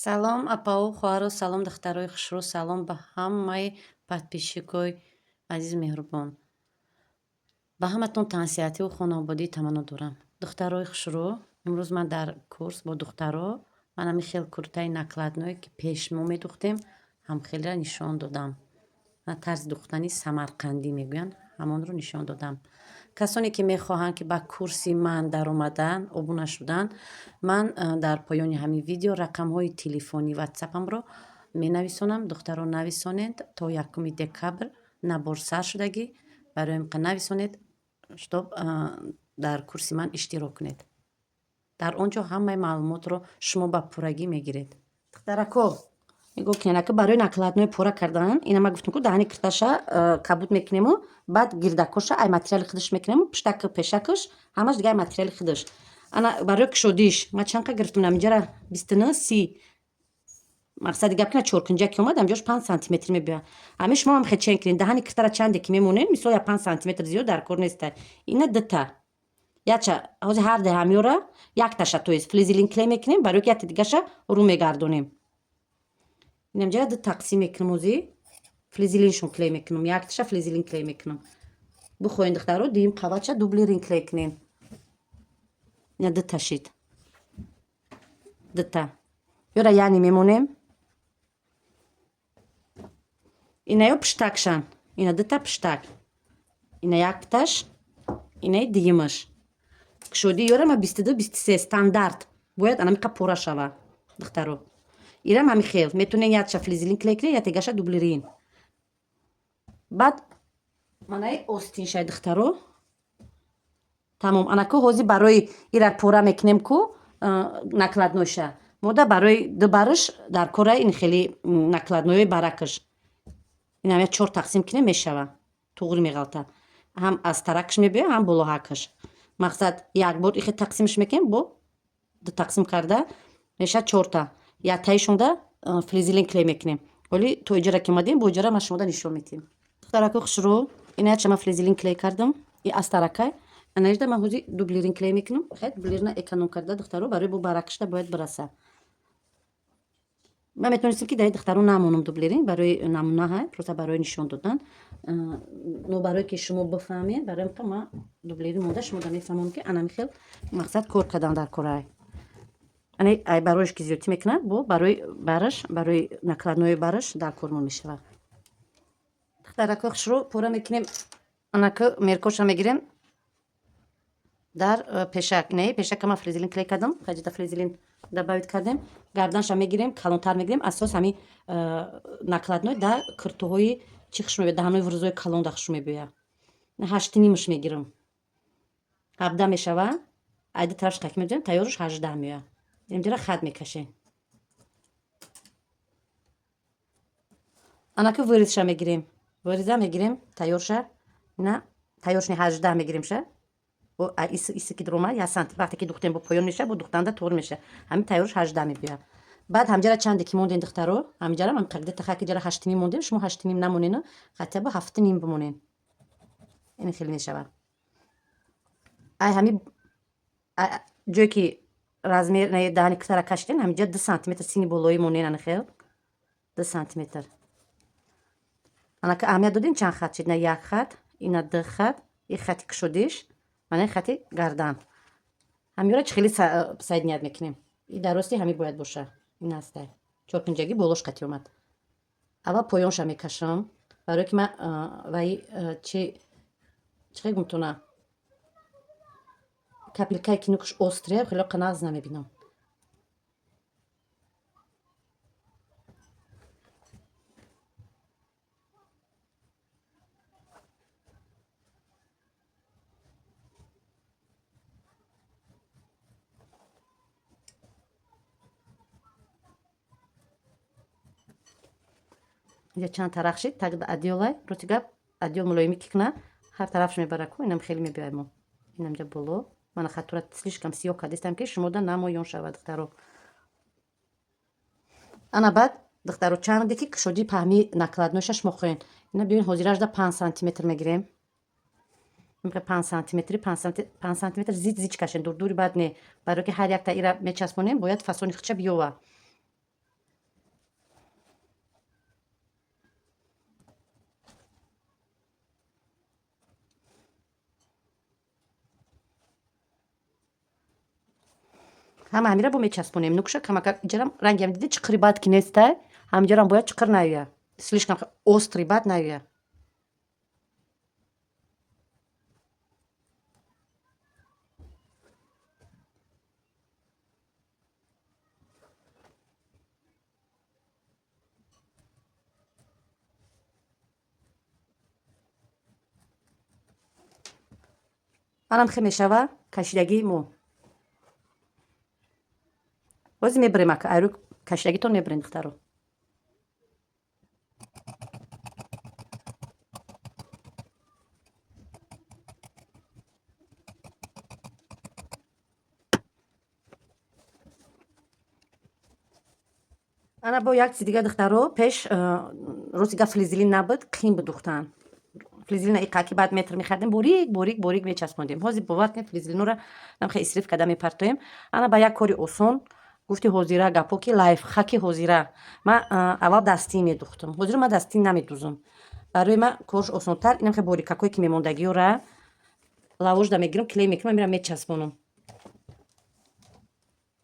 Салом апао, хоҳару салом духтарои хушрӯ, салом ба ҳамаи подписчикои азизу меҳрубон. Ба ҳаматон таҳсиятиву хонаводии таманно дорам. Духтарои хушрӯ, имрӯз ман дар курс бо духтаро ман ҳамин хел куртаи накладное ки пеш мо медухтем ҳамхелиро нишон додам. Тарзи духтани самарқандӣ мегӯянд, ҳамонро нишон додам. Касоне ки мехоҳанд ки ба курси ман даромадан, обуна шуданд, ман дар поёни ҳамин видео рақамҳои телефони ватсапамро менависонам. Духтаро нависонед то 1 декабр набор сар шудагӣ барои нависонед, штоб дар курси ман иштирок кунед. Дар он ҷо ҳамаи маълумотро шумо ба пуррагӣ мегиред. Духтарако нигоҳ кунед, ака барои накладное пурра кардан, ина ман гуфтам ку даҳани кирташа кабуд мекунему, баъд гирдакоша ай материали худаш мекунему, пиштаки пешакаш ҳамаш дига ай материали худаш. Ана барои кушодиш ман чанд қадр гирифтам наминҷара 29 30 мақсади гап ки на чоркунҷаки омад амҷош 5 сантиметр мебиёяд. Ҳамин шумо ҳам хечен кунед, даҳани киртара чанде ки мемонед, мисол я 5 сантиметр зиёд дар кор нестай. Ина дита яча ҳозир ҳарде ҳамёра якташа то есть флизелин клей мекунем, барои ки якти дигаша рӯ мегардонем. Инамҷара ду тақсим мекунам, ҳозир флизелиншон клей мекунам, якташа флизелин клей мекунам. Бухоҳед духтаро дуюм қаватша дублирин клей кунем. Ина диташид дита ёра яъне мемонем. Инаё пиштакшан, ина дита пиштак, ина якташ, инаи дуюмаш. Кушоди ёра ма 22-23 стандарт бояд анамиқа пурра шава. Духтаро ирам ҳами хел метунен ятша флизелин клей кунед, ятигаша дублирин. Баъд манаи остиншай духтаро тамом. Анаку ҳозир барои ира пурра мекунем ку накладнойша. Мода барои ду бариш дар кора ин хели накладнои баракаш. Инам я 4 тақсим кунем мешава. Туғри меғалта. Ҳам аз таракаш мебиёяд, ҳам болоҳакаш. Мақсад якбор ихе тақсимш мекунем, бо ду тақсим карда меша 4 та. Ятаишонда флизелин клей мекунем. Оли то иҷора ки омадем, бо иҷора ма шумода нишон медиҳем. Духтарако хушрӯ, ина яча ман флизелин клей кардам, и аз таракай. Анаида ман ҳозир дублирин клей мекунам. Хай дублирина эконом карда духтаро барои бо баракашда бояд бираса. Ман метавонистам ки даи духтаро намонам дублирин барои намуна ҳай, просто барои нишон додан. Но барое ки шумо бифаҳмед, барои ка ман дублирин монда шумода мефаҳмам ки анами хел мақсад кор кардан дар корай. Ани ай бароиш ки зиёдтӣ мекунад, бо барои бараш, барои накладное бараш дар кормон мешавад. Духтарако хушрӯ пурра мекунем. Анаку меркоша мегирем дар пешак. Не пешака ман флизелин клей кардам, хаҷида флизелин добавит кардем. Гарданша мегирем, калонтар мегирем. Асос ҳами накладной да киртуҳои чӣ хуш мебиёяд, даҳанои вурӯзои калон да хуш мебиёяд. 8-нимаш мегирам. 17 мешава. Айди тарафш қайки медиҳем, тайёрш 18 меояд. Инҷора хат мекашем. Анаку вырезша мегирем. Выреза мегирем, тайёрша. Ина тайёршни 18 мегиремша. Бо иси ки дрома 1 санти. Вақте ки духтем бо поён меша, бо духтанда туғри меша. Ҳамин тайёрш 18 мебиёяд. Баъд ҳамҷара чанде ки мондем духтаро, ҳамҷара ман қагдета хаки ҷара 8 мондем, шумо 8 намонена, хатя бо 7 бимонен. Ин хел мешавад. Ай ҳами ҷое ки размер даҳани киртара кашидем, ҳаминҷа 2 сантиметр сини болои монен ана хел 2 сантиметр. Анака аҳамият додем чанд хат шид, на 1 хат, ина 2 хат, и хати кушодиш, мана хати гардан. Ҳамиёра чӣ хели соединият мекунем. И дарости ҳами бояд боша. Ин ҳастай. Чоркунҷагӣ болош қати омад. Аввал поёнша мекашам, барои ки ман ваи чӣ хел гумтона капелкае ки нӯкаш острия, хело қанағз намебинам. инҷа чанд тарақ шид, так адёлай, рости гап адёл мулоимӣ ки кунад, ҳар тарафш мебара ку, инам хеле мебиёяд мо. Инамҷа боло. Мана хатура слишком сиёҳ кардистам ки шумода намоён шавад духтаро. Ана баъд духтаро чанде ки кушоди паҳми накладнойша шумо хоҳед. Ина биёин ҳозирашда 5 сантиметр мегирем. 5 сантиметри 5 сантиметр зич кашен, дур дури баъд не, барои ки ҳар якта ира мечаспонем, бояд фасони худша биёва. ҳама ҳамира бо мечаспонем. Нукша камакак иҷарам рангиам диди чӣ қирибат ки нестай. Ҳамҷарам бояд чиқир наёя. Слишком острый бад наёя. Анам хе мешава кашидагии мо. Бози мебарем ака айру кашидагитон мебарем духтаро. ана бо як чиз дига духтаро пеш рӯзига флизелин набуд қин будухтан. Флизелина иқаки баъд метр мехардем борик мечаспондем. ҳозир бовар кунед флизелинура намхе исриф карда мепартоем. Ана ба як кори осон гуфти ҳозира гапо ки лайфхаки ҳозира. Ман аввал дастӣ медухтам. Ҳозира ман дастӣ намедузам. Барои ман корш осонтар инам хе борикакое ки мемондагиёра лавожда мегирам, клей мекунам, мирам мечаспонам.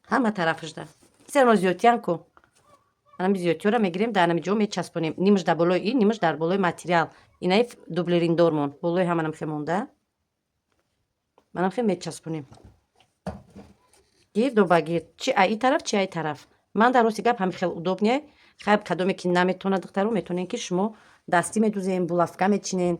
Ҳама тарафашда. Серно зиёдтиянку. Анами зиёдтиёра мегирем дар анами ҷо мечаспонем. Нимаш дар болои ин, нимаш дар болои материал. Инаи дублериндор мон. Болои ҳаманам хе монда. Манам хе мечаспонем. Гирду ба гирд. Чи ай тараф, чи ай тараф. Ман дар роси гап ҳами хел удобне. Хаб кадоме ки наметавонад духтаро метавонен ки шумо дастӣ медузем, булавка мечинен.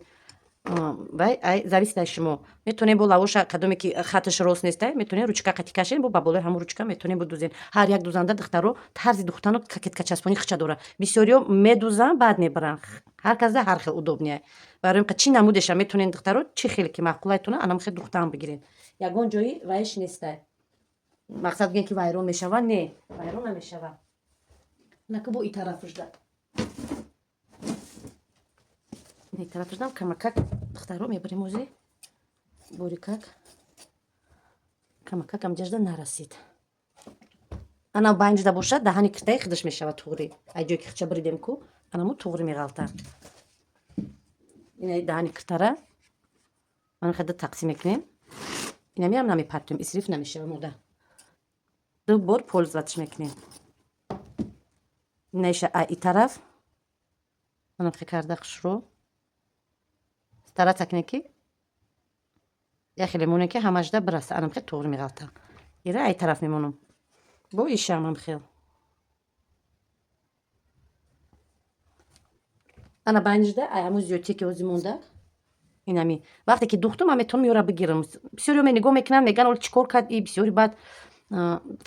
Вай ай зависит аз шумо. Метавонем бо лавоша кадоме ки хаташ рост нестай, метавонен ручка қати кашен, бо ба болои ҳамон ручка метавонем будузен. Ҳар як дузанда духтаро тарзи духтану кокетка часпонӣ хича дора. Бисёриҳо медузанд, баъд мебаранд. Ҳар кас дар ҳар хел удобне. Барои ин чӣ намудеша метавонен духтаро чӣ хеле ки маъқулатона анам хел духтаам бигирен. Ягон ҷои вайш нестай. Мақсад гӯем ки вайрон мешава? Не, вайрон намешава. Нака бо и тарафашда. Не тарафашдам камакак духтаро мебарем ҳозир. Борикак. Камакак амҷажда нарасид. Ана байнҷда бошад даҳани киртаи хидаш мешава туғри. Ай ҷое ки хича баридем ку анамо туғри меғалта. Инаи даҳани киртара ман хеда тақсим мекунем. Инамиам намепартем, исриф намешава мода. ду бор пользоватш мекунем. Инаиша ай тараф манам хе карда хушро. Стара такне ки яхеле моне ки ҳамашда бираста анам хе туғри меғалта. Ира ай тараф мемонам. Бо ишамам хел. Ана банҷда ай ҳамун зиёдтие ки ҳозир монда. Инами вақте ки духтум ман метавонам ёра бигирам. Бисёриҳо нигоҳ мекунанд, мегӯянд оли чӣ кор кард и бисёри баъд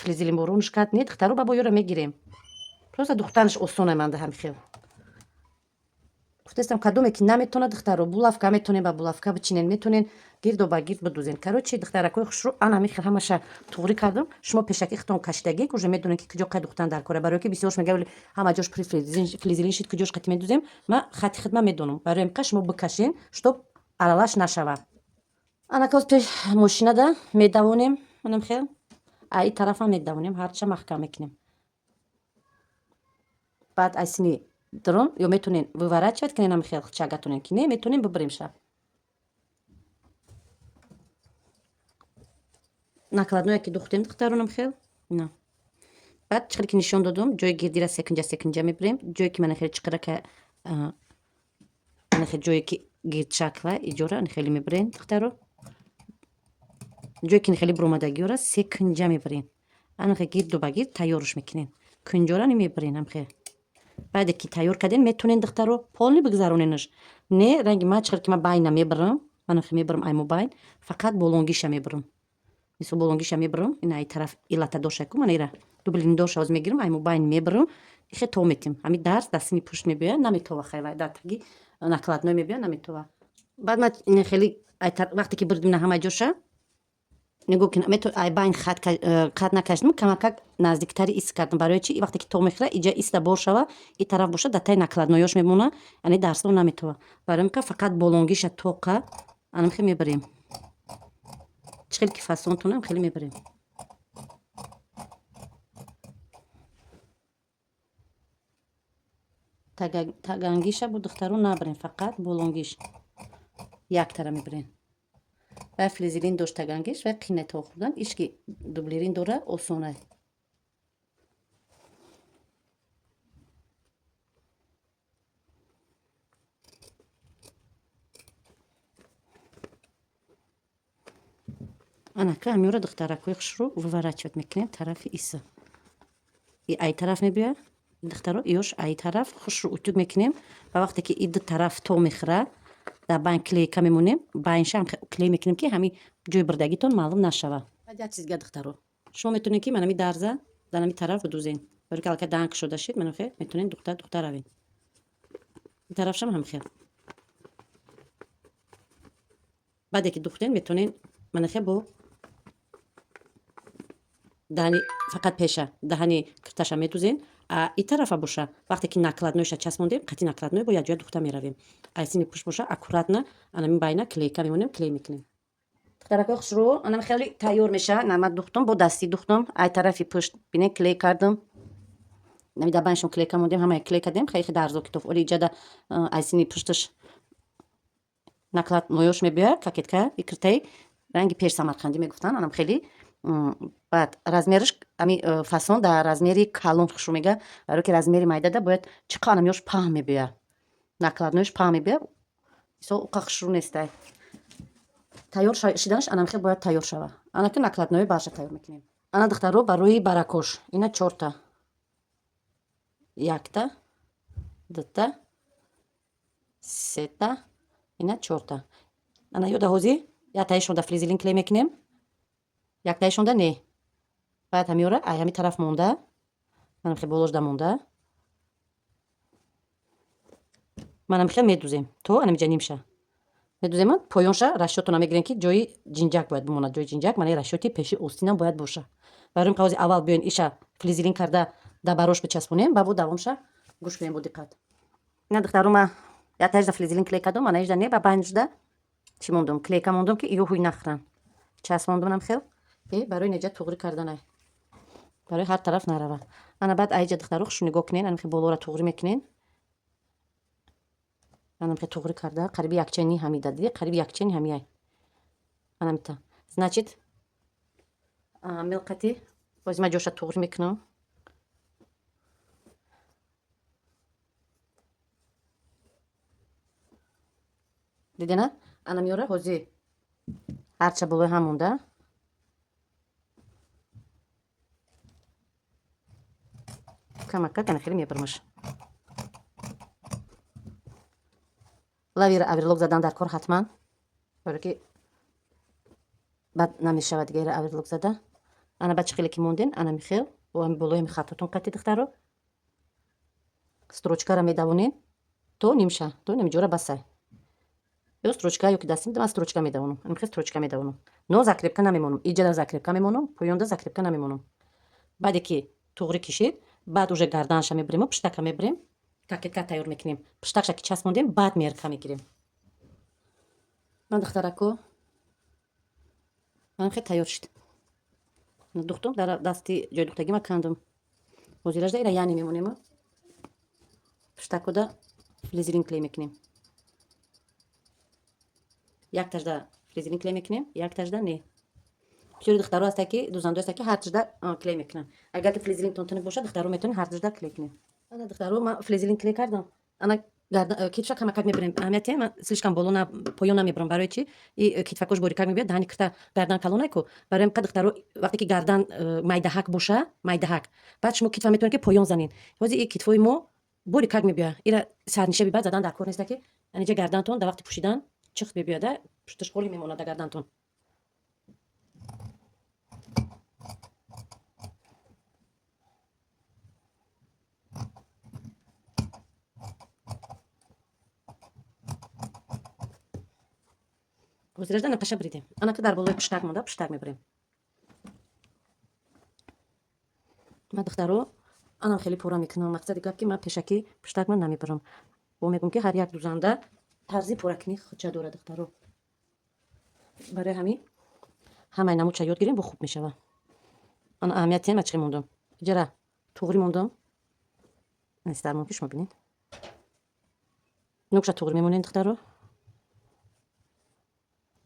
флизелин боронш кард. Не духтаро ба бо ёра мегирем. Просто духтанаш осона манда ҳами хел. Гуфтастам кадоме ки наметавонад духтаро булавка метавонен ба булавка бичинен, метавонен гирду ба гирд бидузен. Короче духтаракои хушрӯ ана ҳами хел ҳамаша туғри кардам. шумо пешакӣ хитон кашидагӣ уже медонед ки куҷо қай духтан дар кора. Барои ки бисёрш мегӯянд ҳама ҷош при флизелин шид куҷош қати медузем. Ман хати хит ман медонам. Барои ин шумо бикашен штоб аралаш нашава. Ана коз пеш мошинада медавонем анам хел. Ай тарафам медавонем ҳарча маҳкам мекунем. Баъд ай сини дрон ё метавонен выворачивать кунен ҳами хел чагатонен ки не метавонем бибарем шаб. Накладное ки духтем духтаронам хел. Ина. Баъд чӣ хеле ки нишон додам ҷои гирдира секунҷа мебарем. Ҷое ки мана хеле чиқирака ана хел ҷое ки гирдшакла иҷора ани хеле мебарем духтаро. ҷое ки хеле буромадагиёра секунҷа мебарем. Ана хел гирду ба гирд тайёрш мекунем. Кунҷора мебарем ам хел. Баъде ки тайёр кардем метавонен духтаро полни бигзароненаш. Не ранги ман чӣ хеле ки ман байна мебарам. Ман хел мебарам ай мобайн. Фақат болонгиша мебарам. Мисол болонгиша мебарам. Ина ай тараф илата дошаку ман ира дублиндорша ҳозир мегирам ай мобайн мебарам. Ихе то метем. Ҳами дарс дастини пушт мебиёяд наметова хела дар таги накладной мебиёяд наметова. Баъд ман ин хеле ай вақте ки бурдим на ҳама ҷоша нигоҳ кунам ай байн хат накашидам камакак наздиктари ист кардам. Барои чи вақте ки то мехӯра иҷа иста бор шава и тараф боша дар таи накладноёш мемона яъне дарсро наметова. Барои ин фақат болонгиша тоқа анам хел мебарем. Чӣ хеле ки фасонтонам хеле мебарем. тагангиша бо духтаро набарем фақат болонгиш як тара мебарем. ва флизелин доштагангиш ва қинето хурдан ишки дублерин дора осона. анака амиёра духтаракои хушро выворачивать мекунем тарафи иса. И ай тараф мебиёяд духтаро иёш ай тараф хушро утюг мекунем ва вақте ки и ду тараф то мехӯра дар байн клейка мемонем байнша ҳам клей мекунем ки ҳами ҷои бурдагитон маълум нашава. баъд як чиз дига духтаро шумо метавонед ки манами дарза дар ҳами тараф будузен барои ки аллакай данг шуда шид манахе метавонед духтар равен ин тарафшам ҳамхел. баъде ки духтен метавонед манахе бо даҳани фақат пеша даҳани кирташа медузен и тарафа боша вақте ки накладноиша часпондем қатъи накладной бо якҷоя духта меравем айсини пушт боша аккуратна анами байна клейка мемонем клей мекунем. духтаракои хушро анам хеле тайёр меша нама духтум бо дастӣ духтум ай тарафи пушт бинед клей кардам нами дар байншон клейка мондем ҳамаи клей кардем хеле дарзо китоб оли иҷада айсини пушташ наклад ноёш мебиёяд кокетка и киртаи ранги пеш самарқандӣ мегуфтан анам хеле баъд размериш ами фасон дар размери калон хушро мега барое ки размери майдада бояд чиқа анамёш паҳн мебиёяд накладноиш паҳн мебиёяд исо уқа хушрӯ нестай тайёр шиданаш анам хел бояд тайёр шава. анаки накладнои барша тайёр мекунем. ана духтаро барои баракош ина 4 якта дута сета ина 4 ана ёда ҳозӣ яктаишонда флизелин клей мекунем яктаишонда не баъд ҳамиёра ай ҳами тараф монда манам хел болошда монда манам хел медузем то анамиҷа нимша медузем поёнша расчётона мегирем ки ҷои ҷинҷак бояд бимонад ҷои ҷинҷак маънаи расчёти пеши остинам бояд боша барои ин қавози аввал биёен иша флизелин карда дар барош бичаспонем ба бо давомша гӯш кунем бо диққат. ина духтаро ма яктаишда флизелин клей кардам анаишда не ба байнишда чӣ мондум клейка мондум ки иё ҳуй нахӯранд часпондум нам хел барои неҷа туғри карданай барои ҳар тараф нарава. ана баъд айҷа духтаро хушро нигоҳ кунен анам хел болора туғри мекунен анам хел туғри карда қариби якчайни ҳамида диде қариби якчайни ҳамияй анамита значит мелқати бози ма ҷоша туғри мекунам дидена анамиёра ҳозӣ ҳарча болои ҳам монда камакак ана хеле мебармаш лавира аверлок задан дар кор ҳатман барое ки бад намешавад дига ира аверлок зада ана бачи хеле ки монден анами хел бо ҳами болои ҳами хаттотон қатти духтаро строчкара медавонен то нимша то намиҷора басай ё строчка ё ки дастӣ медам аз строчка медавонам ами хел строчка медавонам но закрепка намемонам иҷада закрепка мемонам поёнда закрепка намемонам баъде ки туғри кишид баъд уже гарданша мебирем пиштака мебирем кокетка тайёр мекунем пиштакша ки часпондем баъд мерка мегирем. ман духтарако манам хел тайёр шид духтум дар дасти ҷои духтагима кандум ҳозиражда ира яъне мемонем пиштакода флизелин клей мекунем яктажда флизелин клей мекунем яктажда не бисёри духтаро ҳаста ки дузанду ҳаста ки ҳартажда клей мекунанд агар ки флизелин тонтони боша духтаро метавонед ҳартажда клей кунем. ана духтаро ман флизелин клей кардам ана китфа камакак мебирем аҳамияте ман слишком боло на поён намебирам барои чи и китфакош борикак мебиёд даҳани кирта гардан калонайку барои ка духтаро вақте ки гардан майдаҳак боша майдаҳак баъд шумо китфа метавонед ки поён занед ҳозир и китфои мо борикак мебиёяд ира сарнишаби баъд задан дар кор неста ки аниҷа гардантон дар вақти пӯшидан чиқт мебиёяда пушташ холӣ мемонад дар гардантон. ҳозиражда напаша биридем анака дар болои пиштак монда пиштак мебирем. ма духтаро анам хеле пора мекунам мақсади гап ки ман пешакӣ пиштак ман намебирам бо мегӯям ки ҳар як дузанда тарзи поракунӣ худча дорад духтаро барои ҳамин ҳамаи намудша ёд гирем бо хуб мешава. ана аҳамияти ма чӣ мондам иҷара туғри мондам нестармон ки шумо бинед нӯкша туғри мемонед духтаро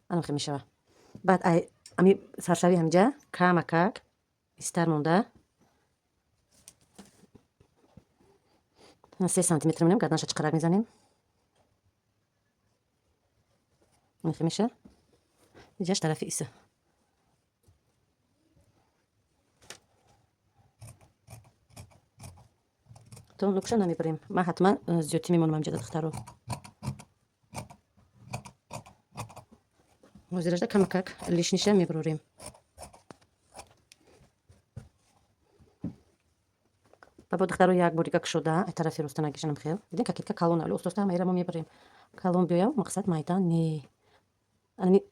анам хел мешава баъд ами саршави ҳамҷа камакак бистар монда 3 сантиметр менем гарданша чиқарак мезанем. нихи меша иҷаш тарафи иса то нукша намебарем. Ман ҳатман зиёдтӣ мемонам амҷада духтаро. ҳозиражда камакак лишниша мебарорем. баба духтаро як борига кушода ай тарафи роста нагишанам хел. Дидем какетка калон али устоста ҳама ирамо мебарем. Калон биёям мақсад майда не. Ани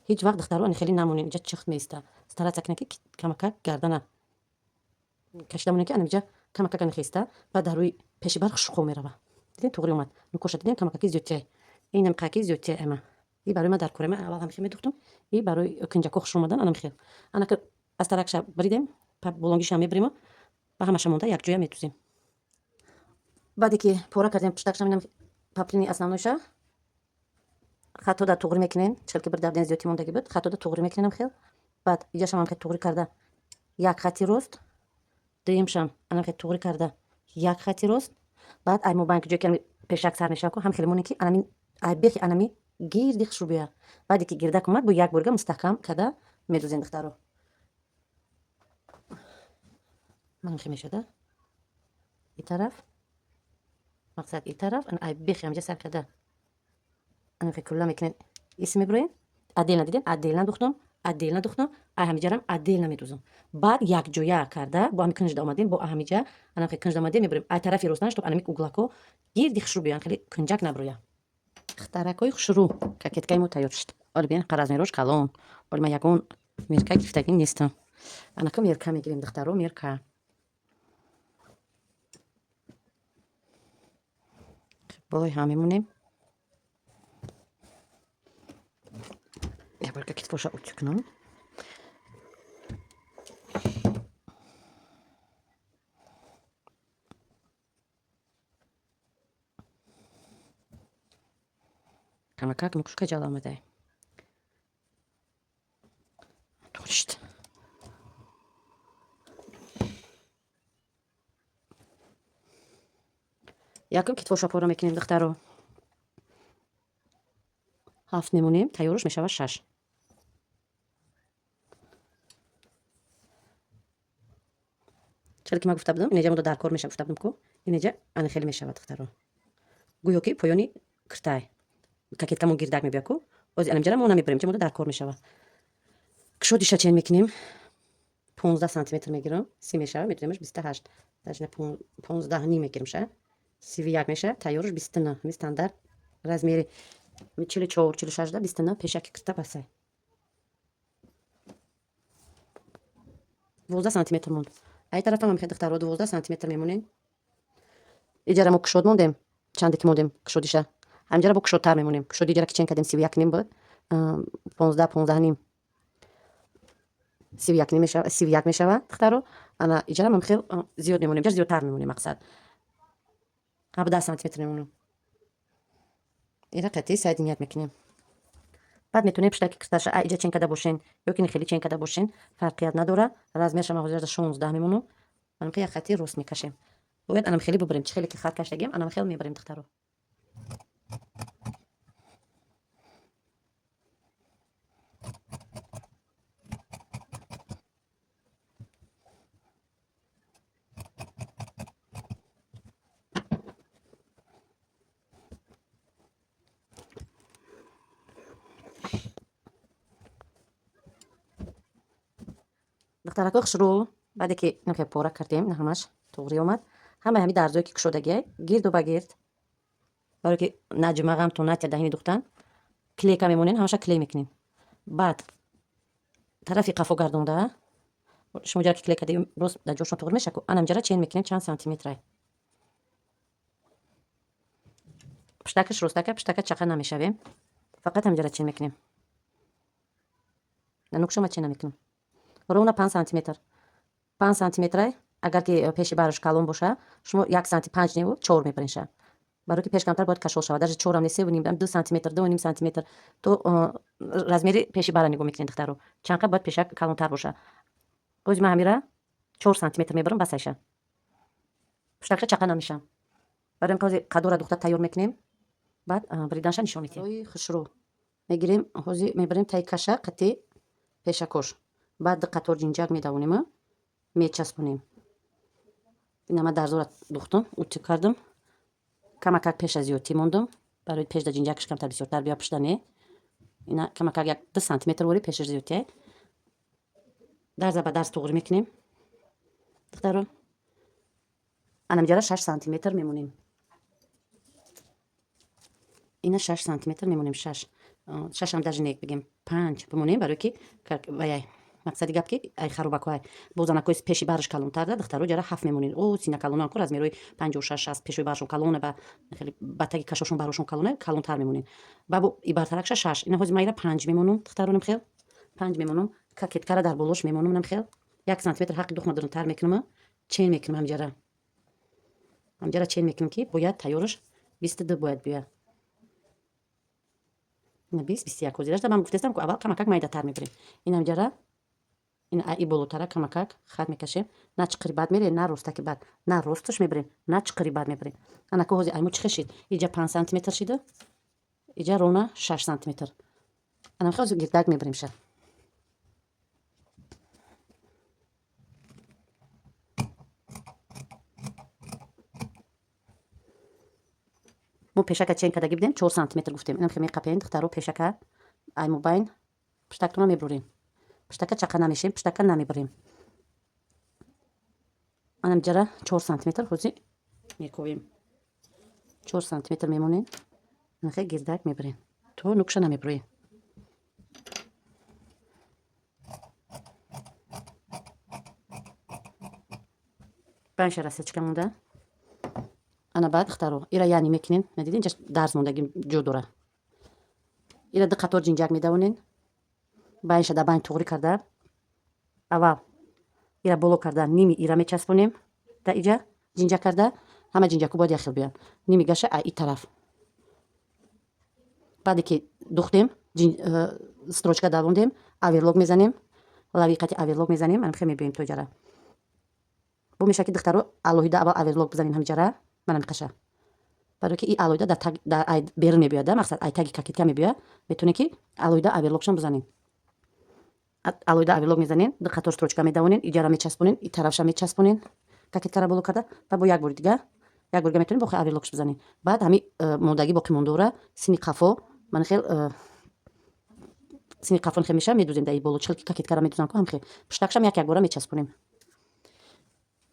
ҳеҷ вақт духтаро ани хеле намонен иҷа чихт меиста. Старатся кине ки камакак гардана кашида монен ки анамиҷа камакак ани хеста баъд дар рӯи пеши бар хушуқо мерава. Дидем туғри омад. Нукоша дидем камакаки зиёдтиай. Инам қаки зиёдтиай ама. И барои ман дар кора ман аввал ҳамихел медухтум. И барои кинҷако хуш омадан анамихел. Анака аз таракша баридем па болонгишам мебарем ба ҳамаша монда якҷоя метузем. баъде ки пора кардем пуштакшам инам паплини основнойша хатто дар туғри мекунем. Чалки бір давден зиёдтӣ мондаги буд. Хатто дар туғри мекунем хел. баъд иҷашам ҳамихел туғри карда як хати рост. дуюмшам анамихел туғри карда як хати рост. баъд ай мобайн ки ҷое ки пешак сар мешава ку ҳамихел монем ки анами ай бехи анами гирди хушрӯ биёяд. баъде ки гирдак омад бо як борига мустаҳкам карда медузем духтаро. манхи мешуда и тараф мақсад и тараф ай бехи амҷа сар карда анахе кулла мекунем иси меброем. Отдельно дидем отдельно духтам отдельно духтам ай ҳамиҷарам отдельно медузам. баъд якҷоя карда бо ами кунҷда омадем бо ҳамиҷа анахе кунҷда омадем мебарем ай тарафи ростанаш то анами углако гирди хушрӯ биёянд хеле кунҷак наброя. Хтаракҳои хушрӯ какеткаи мо тайёр шуд. Оли биён қаразмирош калон. Оли ман ягон мерка гирифтагӣ нестам. Анака мерка мегирем духтаро мерка. болои ҳам мемонем. Я барка китфоша утю кунам. камакак нукшка ҷала омадай. Торишт. якум китфоша пора мекунем духтаро. 7 мемонем тайёрош мешава 6. чале ки ман гуфта будам инеҷа мода дар кор меша гуфта будам ку инеҷа ани хеле мешава духтаро. гӯё ки поёни киртай какеткамон гирдак мебиёяд ку ози анамҷара мо намебарем ча мода дар кор мешава. кушодиша чен мекунем 15 сантиметр мегирам 30 мешава метуземаш 28 дажна 15 ним мегирам ша 31 меша тайёрош 29 ми стандарт размери 44 46 да 29 пешаки кирта басай 12 сантиметр монд. ай тарафам ҳам хедахтаро 12 сантиметр мемонем. иҷара мо кушод мондем чанде ки мондем кушодиша ҳамҷара бо кушодтар мемонем. кушоди иҷара ки чен кардем 31 ним буд 15 ним 31 ним мешава 31 мешава духтаро. ана иҷара мо хел зиёд мемонем иҷара зиёдтар мемонем мақсад 17 сантиметр мемонем. ира қатъи соединят мекунем. баъд метавонем пуштаки кирташа ай иҷа чен карда бошен ё ки хеле чен карда бошен фарқият надора. размерша ма ҳозир 16 мемонам. анам ки як хати рост мекашем. бояд анам хеле бибарем чи хеле ки хат каштагем анам хел мебарем духтаро. духтарако хушрӯ баъде ки инхе пора кардем ҳамаш туғри омад ҳамаи ҳами дарзое ки кушодагиай гирду ба гирд барое ки наҷмағам то натя даҳини духтан клейка мемонен ҳамаша клей мекунем. баъд тарафи қафо гардонда шумо ҷара ки клей кардем рост дар ҷошон туғри мешаку анамҷара чен мекунем чанд сантиметрай. пуштакаш ростака пуштака чақа намешавем фақат ҳамҷара чен мекунем. нанукшама чен намекунам ровна 5 сантиметр 5 сантиметрай агар ки пеши бараш калон боша шумо 1 санти 5 неву 4 мебаринша барои ки пешкамтар бояд кашол шавад. даже 4 не 3.5 2 сантиметр 2.5 сантиметр то размери пеши бара нигоҳ мекунед духтаро чанд қад бояд пешак калонтар боша. ҳози ман ҳамира 4 сантиметр мебарам бас айша пуштакша чақа намешам. барои ин ҳози қадора духтар тайёр мекунем баъд бриданша нишон медиҳем. рои хушрӯ мегирем ҳози мебарем таи каша қатъи пешакош баъд қатор ҷинҷак медавонем мечаспонем. ина ман дар зора духтам утӣ кардам камакак пеша зиёдтӣ мондам барои пешда ҷинҷакаш камтар бисёртар биёд пушта не ина камакак як 2 сантиметр вори пешаш зиёдтия дарза ба дарз туғри мекунем духтаро анамҷара 6 сантиметр мемонем. ина 6 сантиметр мемонем 6 даже не бигем 5 бимонем барои ки ваяй мақсади гап ки ай харубакҳоай бозанакҳои пеши бараш калонтарда духтаро ҷара 7 мемонем сина калонан ку размерои 56-60 пешои барашон калоне ба хеле ба таги кашошон барошон калоне калонтар мемонем бабу и бартаракша 6 ина ҳози майра 5 мемонам духтаро намхел 5 мемонам кокеткара дар болош мемонам намхел 1 сантиметр ҳаққи духма дурнтар мекунам чен мекунам ҳамҷара чен мекунам ки бояд тайёраш 22 бояд биёяд ина 20-21 ҳозирашда ман гуфтестам ки аввал камакак майдатар мебарем ина ҳамҷара ин и болотара камакак хат мекашем на чиқири бад мерем на ростаки бад на росташ мебарем на чиқири бад мебарем анаку ҳози айму чиқи шид иҷа 5 сантиметр шида иҷа рона 6 сантиметр анамхи ҳози гирдак мебарем ша мо пешака чен кадаги бидем 4 сантиметр гуфтем инам хе меқапем духтаро пешака айму байн пуштактона мебурем пуштака чақа намешем пуштака намебарем анам ҷара 4 сантиметр ҳози мековем 4 сантиметр мемонем нахе гирдак мебарем то нукша намебурем банша расечка монда ана баъд духтаро ира яъне мекунем надидин ҷа дарз мондаги ҷо дора ира 2 қатор ҷинҷак медавонен байнша да байн туғри карда аввал ира боло карда ними ира мечаспонем да иҷа ҷинҷак карда ҳама ҷинҷаку бояд як хел биёяд ними гаша и тараф баъде ки духтем строчка давондем аверлок мезанем лавиқати аверлок мезанем анам хе мебиёем то ҷара бо меша ки духтаро алоҳида аввал аверлок бизанем ҳам ҷара манам қаша барои ки и алоҳида дар ай берун мебиёяд мақсад ай таги кокетка мебиёяд метавонем ки алоҳида аверлокшон бизанем алоҳида аверлок мезанем 2 қатор строчка медавонен иҷара мечаспонен и тарафша мечаспонен кокеткара боло карда ба бо як бори дига метавонем бохи аверлокш бизанем баъд ҳами мондаги боқӣ мондора сини қафо ман хел сини қафон хе меша медузем да и боло чил ки кокеткара медузам ку ҳамхе пуштакшам як бора мечаспонем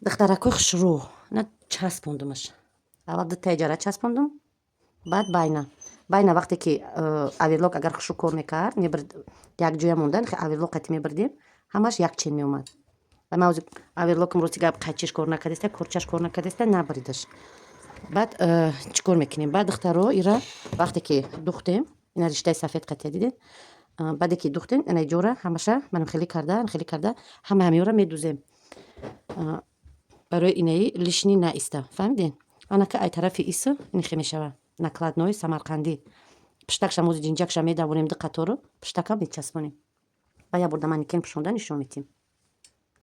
духтаракӯи хушрӯ на часпондумаш аввал 2 таи ҷара часпондум баъд байна вақте ки аверлок агар хушрӯ кор мекард мебард як ҷоя монда нахе аверлок қати мебардем ҳамаш як чен меомад ва ман ҳозир аверлокам ростига қайчиш кор накардеста корчаш кор накардеста набаридаш баъд чӣ кор мекунем баъд духтаро ира вақте ки духтем ина риштаи сафед қатия дидед баъде ки духтем ина ҷора ҳамаша манам хеле карда ҳама ҳамеёра медузем барои инаи лишни наиста фаҳмиден анака ай тарафи иса инихе мешава накладной самарқандӣ пуштакшам ҳози ҷинҷакша медавонем 2 қаторо пуштакам мечаспонем ва як бор да манекен пӯшонда нишон медиҳем